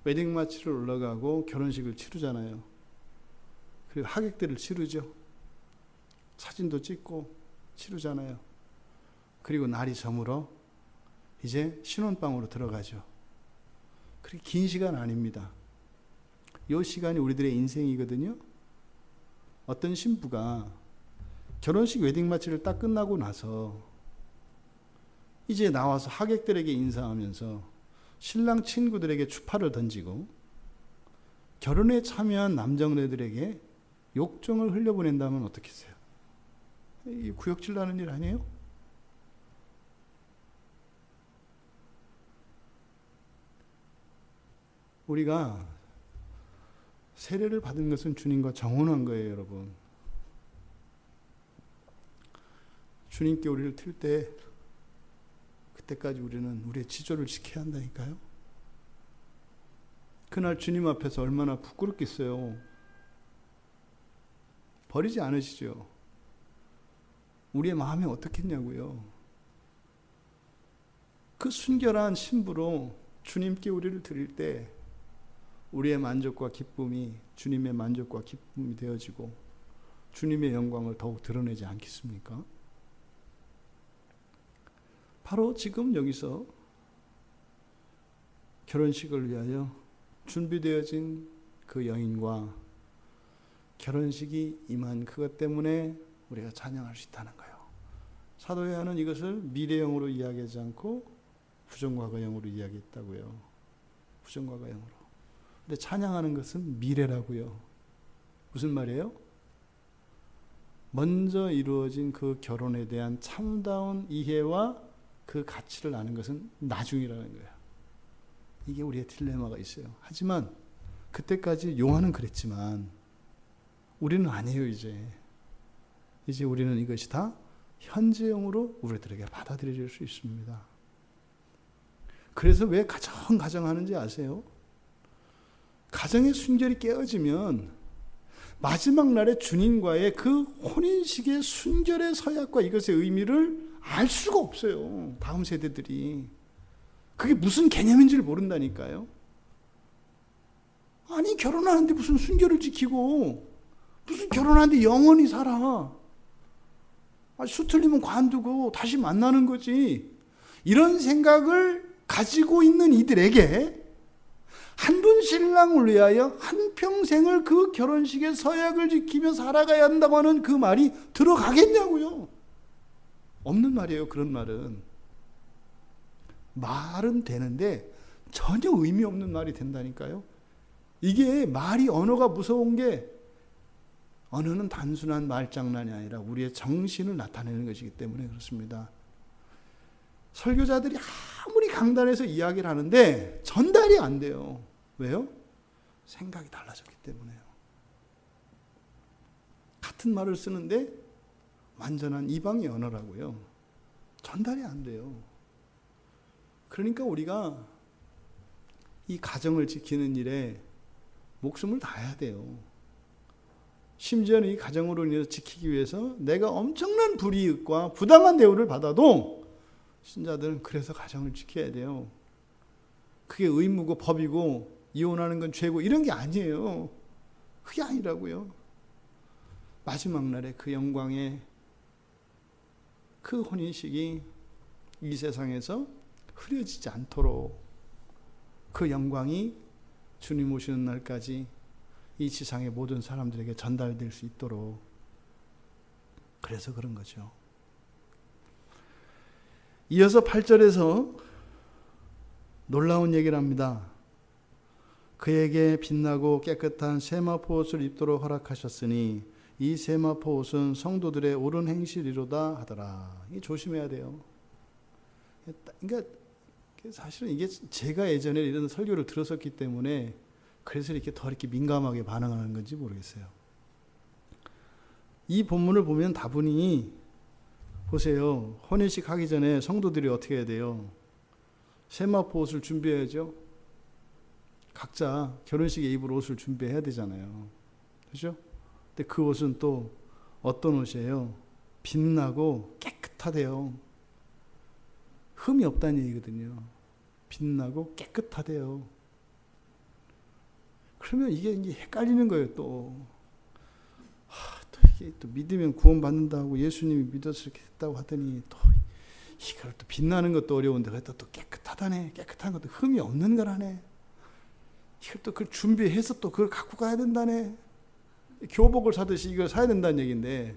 [SPEAKER 1] 웨딩 마치를 올라가고 결혼식을 치르잖아요. 그리고 하객들을 치르죠. 사진도 찍고 치르잖아요. 그리고 날이 저물어 이제 신혼방으로 들어가죠. 그렇게 긴 시간 아닙니다. 이 시간이 우리들의 인생이거든요. 어떤 신부가 결혼식 웨딩 마치를 딱 끝나고 나서 이제 나와서 하객들에게 인사하면서 신랑 친구들에게 추파를 던지고 결혼에 참여한 남정네들에게 욕정을 흘려보낸다면 어떻겠어요? 이 구역질 나는 일 아니에요? 우리가 세례를 받은 것은 주님과 정혼한 거예요, 여러분. 주님께 우리를 틀 때 그때까지 우리는 우리의 지조를 지켜야 한다니까요. 그날 주님 앞에서 얼마나 부끄럽겠어요. 버리지 않으시죠. 우리의 마음이 어떻겠냐고요. 그 순결한 신부로 주님께 우리를 드릴 때 우리의 만족과 기쁨이 주님의 만족과 기쁨이 되어지고 주님의 영광을 더욱 드러내지 않겠습니까? 바로 지금 여기서 결혼식을 위하여 준비되어진 그 여인과 결혼식이 임한 그것 때문에 우리가 찬양할 수 있다는 거예요. 사도 요한은 이것을 미래형으로 이야기하지 않고 부정과거형으로 이야기했다고요. 부정과거형으로. 근데 찬양하는 것은 미래라고요. 무슨 말이에요? 먼저 이루어진 그 결혼에 대한 참다운 이해와 그 가치를 아는 것은 나중이라는 거예요. 이게 우리의 딜레마가 있어요. 하지만 그때까지 요한은 그랬지만 우리는 아니에요. 이제 우리는 이것이 다 현재형으로 우리들에게 받아들여질 수 있습니다. 그래서 왜 가정하는지 아세요? 가정의 순결이 깨어지면 마지막 날에 주님과의 그 혼인식의 순결의 서약과 이것의 의미를 알 수가 없어요. 다음 세대들이. 그게 무슨 개념인지를 모른다니까요. 아니 결혼하는데 무슨 순결을 지키고 무슨 결혼하는데 영원히 살아. 수틀리면 관두고 다시 만나는 거지. 이런 생각을 가지고 있는 이들에게 한 분 신랑을 위하여 한평생을 그 결혼식의 서약을 지키며 살아가야 한다고 하는 그 말이 들어가겠냐고요. 없는 말이에요. 그런 말은 되는데 전혀 의미 없는 말이 된다니까요. 이게 말이 언어가 무서운 게 언어는 단순한 말장난이 아니라 우리의 정신을 나타내는 것이기 때문에 그렇습니다. 설교자들이 아무리 강단에서 이야기를 하는데 전달이 안 돼요. 왜요? 생각이 달라졌기 때문에요. 같은 말을 쓰는데 완전한 이방의 언어라고요. 전달이 안 돼요. 그러니까 우리가 이 가정을 지키는 일에 목숨을 다해야 돼요. 심지어는 이 가정으로 인해서 지키기 위해서 내가 엄청난 불이익과 부당한 대우를 받아도 신자들은 그래서 가정을 지켜야 돼요. 그게 의무고 법이고 이혼하는 건 죄고 이런 게 아니에요. 그게 아니라고요. 마지막 날에 그 영광의 그 혼인식이 이 세상에서 흐려지지 않도록 그 영광이 주님 오시는 날까지 이 지상의 모든 사람들에게 전달될 수 있도록 그래서 그런 거죠. 이어서 8절에서 놀라운 얘기를 합니다. 그에게 빛나고 깨끗한 세마포 옷을 입도록 허락하셨으니 이 세마포 옷은 성도들의 옳은 행실이로다 하더라. 이게 조심해야 돼요. 그러니까 사실은 이게 제가 예전에 이런 설교를 들었었기 때문에 그래서 이렇게 더 이렇게 민감하게 반응하는 건지 모르겠어요. 이 본문을 보면 다분히 보세요. 혼인식 하기 전에 성도들이 어떻게 해야 돼요? 세마포 옷을 준비해야죠. 각자 결혼식에 입을 옷을 준비해야 되잖아요. 그렇죠? 근데 그 옷은 또 어떤 옷이에요? 빛나고 깨끗하대요. 흠이 없다는 얘기거든요. 빛나고 깨끗하대요. 그러면 이게 헷갈리는 거예요. 또 이게 또 믿으면 구원받는다고 예수님이 믿어서 이렇게 됐다고 하더니 또 이걸 또 빛나는 것도 어려운데 그랬다 또 깨끗하다네. 깨끗한 것도 흠이 없는 거라네. 이걸 또 그걸 준비해서 또 그걸 갖고 가야 된다네. 교복을 사듯이 이걸 사야 된다는 얘기인데,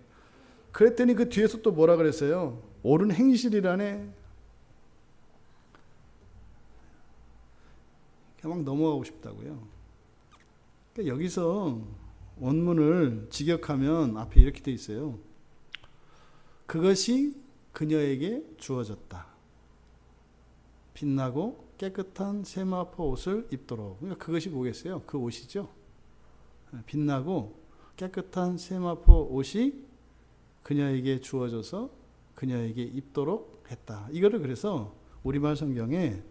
[SPEAKER 1] 그랬더니 그 뒤에서 또 뭐라 그랬어요? 옳은 행실이라네. 그냥 막 넘어가고 싶다고요. 그러니까 여기서 원문을 직역하면 앞에 이렇게 돼 있어요. 그것이 그녀에게 주어졌다. 빛나고 깨끗한 세마포 옷을 입도록. 그러니까 그것이 뭐겠어요? 그 옷이죠. 빛나고 깨끗한 세마포 옷이 그녀에게 주어져서 그녀에게 입도록 했다. 이거를 그래서 우리말 성경에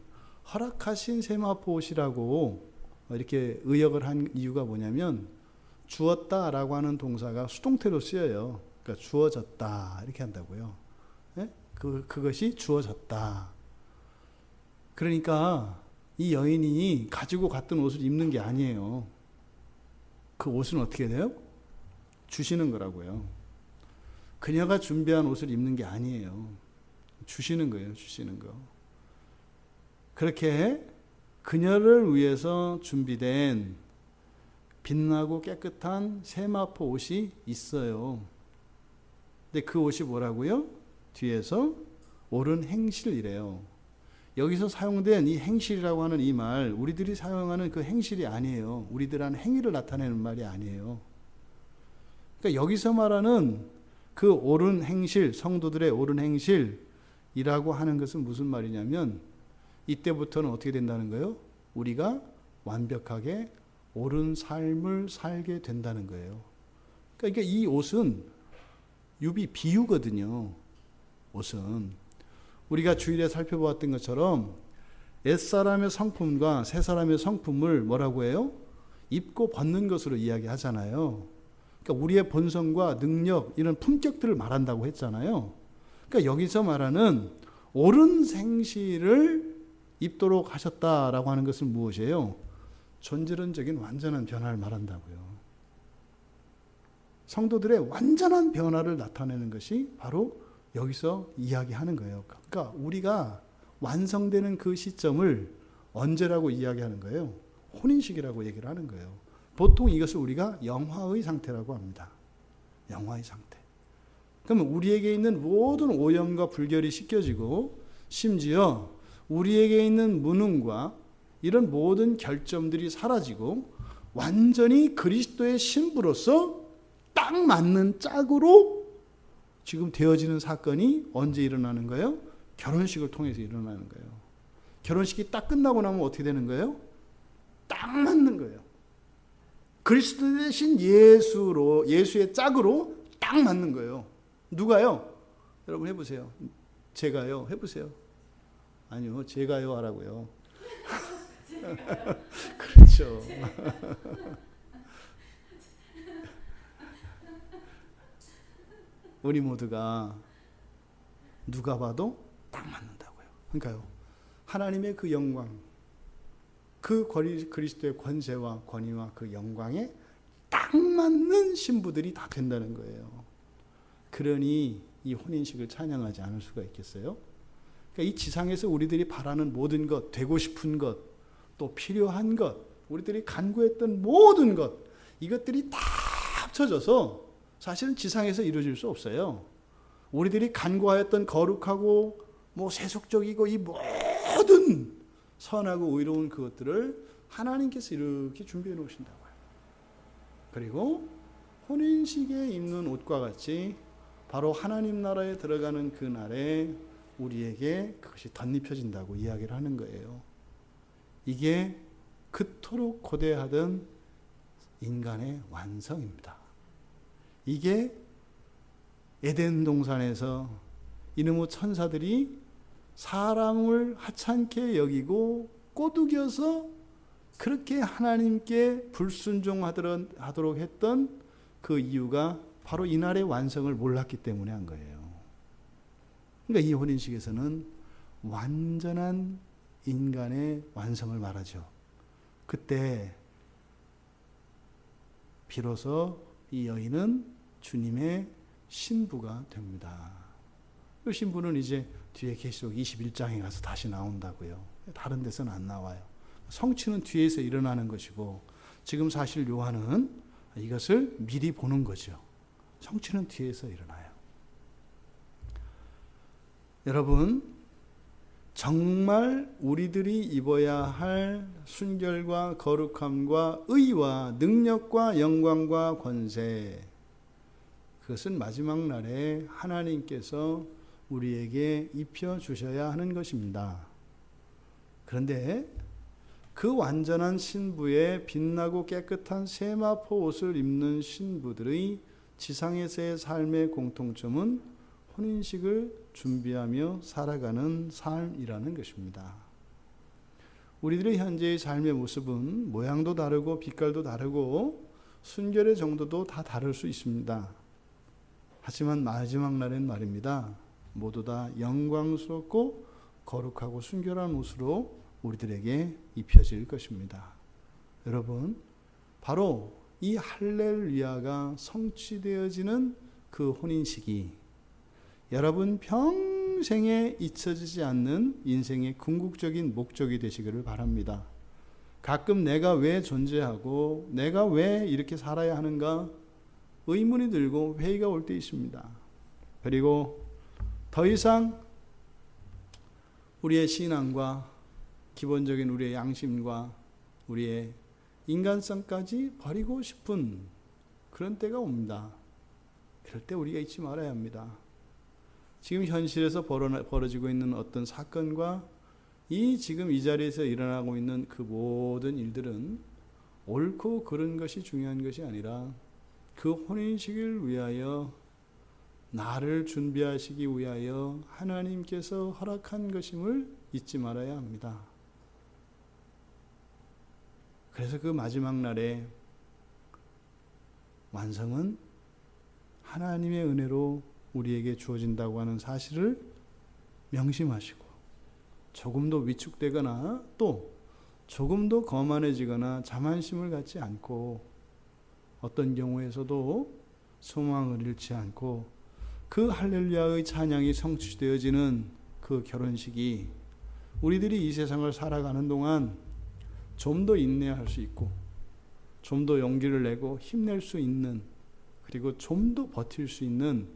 [SPEAKER 1] 허락하신 세마포 옷이라고 이렇게 의역을 한 이유가 뭐냐면, 주었다라고 하는 동사가 수동태로 쓰여요. 그러니까 주어졌다 이렇게 한다고요. 네? 그것이 주어졌다. 그러니까 이 여인이 가지고 갔던 옷을 입는 게 아니에요. 그 옷은 어떻게 돼요? 주시는 거라고요. 그녀가 준비한 옷을 입는 게 아니에요. 주시는 거예요. 주시는 거. 그렇게 그녀를 위해서 준비된 빛나고 깨끗한 세마포 옷이 있어요. 근데 그 옷이 뭐라고요? 뒤에서 옳은 행실이래요. 여기서 사용된 이 행실이라고 하는 이 말, 우리들이 사용하는 그 행실이 아니에요. 우리들한 행위를 나타내는 말이 아니에요. 그러니까 여기서 말하는 그 옳은 행실, 성도들의 옳은 행실이라고 하는 것은 무슨 말이냐면, 이때부터는 어떻게 된다는 거예요? 우리가 완벽하게 옳은 삶을 살게 된다는 거예요. 그러니까 이 옷은 유비 비유거든요. 옷은 우리가 주일에 살펴보았던 것처럼 옛사람의 성품과 새사람의 성품을 뭐라고 해요? 입고 벗는 것으로 이야기하잖아요. 그러니까 우리의 본성과 능력, 이런 품격들을 말한다고 했잖아요. 그러니까 여기서 말하는 옳은 행실을 입도록 하셨다라고 하는 것은 무엇이에요? 전질원적인 완전한 변화를 말한다고요. 성도들의 완전한 변화를 나타내는 것이 바로 여기서 이야기하는 거예요. 그러니까 우리가 완성되는 그 시점을 언제라고 이야기하는 거예요? 혼인식이라고 얘기를 하는 거예요. 보통 이것을 우리가 영화의 상태라고 합니다. 영화의 상태. 그러면 우리에게 있는 모든 오염과 불결이 씻겨지고, 심지어 우리에게 있는 무능과 이런 모든 결점들이 사라지고, 완전히 그리스도의 신부로서 딱 맞는 짝으로 지금 되어지는 사건이 언제 일어나는 거예요? 결혼식을 통해서 일어나는 거예요. 결혼식이 딱 끝나고 나면 어떻게 되는 거예요? 딱 맞는 거예요. 그리스도 대신 예수의 짝으로 딱 맞는 거예요. 누가요? 여러분 해보세요. 제가요? 해보세요. 아니요, 제가요 하라고요. 그렇죠. 우리 모두가 누가 봐도 딱 맞는다고요. 그러니까요, 하나님의 그 영광, 그 그리스도의 권세와 권위와 그 영광에 딱 맞는 신부들이 다 된다는 거예요. 그러니 이 혼인식을 찬양하지 않을 수가 있겠어요? 그러니까 이 지상에서 우리들이 바라는 모든 것, 되고 싶은 것, 또 필요한 것, 우리들이 간구했던 모든 것, 이것들이 다 합쳐져서 사실은 지상에서 이루어질 수 없어요. 우리들이 간구하였던 거룩하고 세속적이고 이 모든 선하고 의로운 그것들을 하나님께서 이렇게 준비해 놓으신다고요. 그리고 혼인식에 입는 옷과 같이 바로 하나님 나라에 들어가는 그 날에 우리에게 그것이 덧입혀진다고 이야기를 하는 거예요. 이게 그토록 고대하던 인간의 완성입니다. 이게 에덴 동산에서 이놈의 천사들이 사람을 하찮게 여기고 꼬드겨서 그렇게 하나님께 불순종하도록 했던 그 이유가 바로 이날의 완성을 몰랐기 때문에 한 거예요. 그러니까 이 혼인식에서는 완전한 인간의 완성을 말하죠. 그때 비로소 이 여인은 주님의 신부가 됩니다. 이 신부는 이제 뒤에 계시록 21장에 가서 다시 나온다고요. 다른 데서는 안 나와요. 성취는 뒤에서 일어나는 것이고, 지금 사실 요한은 이것을 미리 보는 거죠. 성취는 뒤에서 일어나요. 여러분, 정말 우리들이 입어야 할 순결과 거룩함과 의와 능력과 영광과 권세, 그것은 마지막 날에 하나님께서 우리에게 입혀주셔야 하는 것입니다. 그런데 그 완전한 신부의 빛나고 깨끗한 세마포 옷을 입는 신부들의 지상에서의 삶의 공통점은 혼인식을 준비하며 살아가는 삶이라는 것입니다. 우리들의 현재의 삶의 모습은 모양도 다르고 빛깔도 다르고 순결의 정도도 다 다를 수 있습니다. 하지만 마지막 날엔 말입니다. 모두 다 영광스럽고 거룩하고 순결한 옷으로 우리들에게 입혀질 것입니다. 여러분, 바로 이 할렐루야가 성취되어지는 그 혼인식이 여러분 평생에 잊혀지지 않는 인생의 궁극적인 목적이 되시기를 바랍니다. 가끔 내가 왜 존재하고 내가 왜 이렇게 살아야 하는가 의문이 들고 회의가 올 때 있습니다. 그리고 더 이상 우리의 신앙과 기본적인 우리의 양심과 우리의 인간성까지 버리고 싶은 그런 때가 옵니다. 그럴 때 우리가 잊지 말아야 합니다. 지금 현실에서 벌어지고 있는 어떤 사건과 지금 이 자리에서 일어나고 있는 그 모든 일들은 옳고 그른 것이 중요한 것이 아니라 그 혼인식을 위하여 나를 준비하시기 위하여 하나님께서 허락한 것임을 잊지 말아야 합니다. 그래서 그 마지막 날에 완성은 하나님의 은혜로 우리에게 주어진다고 하는 사실을 명심하시고, 조금도 위축되거나 또 조금도 거만해지거나 자만심을 갖지 않고, 어떤 경우에서도 소망을 잃지 않고 그 할렐루야의 찬양이 성취되어지는 그 결혼식이 우리들이 이 세상을 살아가는 동안 좀 더 인내할 수 있고, 좀 더 용기를 내고 힘낼 수 있는, 그리고 좀 더 버틸 수 있는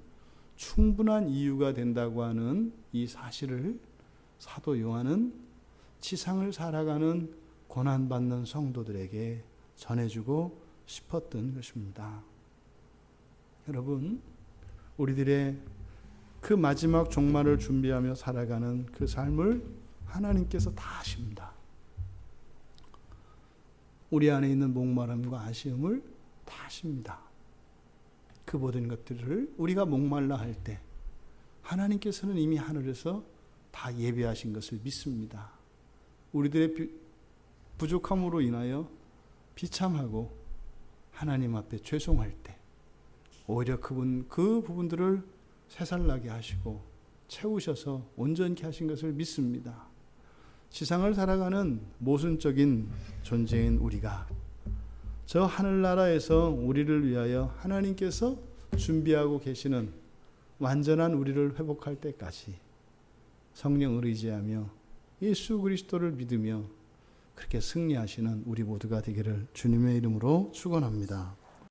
[SPEAKER 1] 충분한 이유가 된다고 하는 이 사실을 사도 요한은 지상을 살아가는 고난받는 성도들에게 전해주고 싶었던 것입니다. 여러분, 우리들의 그 마지막 종말을 준비하며 살아가는 그 삶을 하나님께서 다 아십니다. 우리 안에 있는 목마름과 아쉬움을 다 아십니다. 그 모든 것들을 우리가 목말라 할 때 하나님께서는 이미 하늘에서 다 예배하신 것을 믿습니다. 우리들의 부족함으로 인하여 비참하고 하나님 앞에 죄송할 때 오히려 그 부분들을 새살나게 하시고 채우셔서 온전케 하신 것을 믿습니다. 지상을 살아가는 모순적인 존재인 우리가 저 하늘나라에서 우리를 위하여 하나님께서 준비하고 계시는 완전한 우리를 회복할 때까지 성령을 의지하며 예수 그리스도를 믿으며 그렇게 승리하시는 우리 모두가 되기를 주님의 이름으로 축원합니다.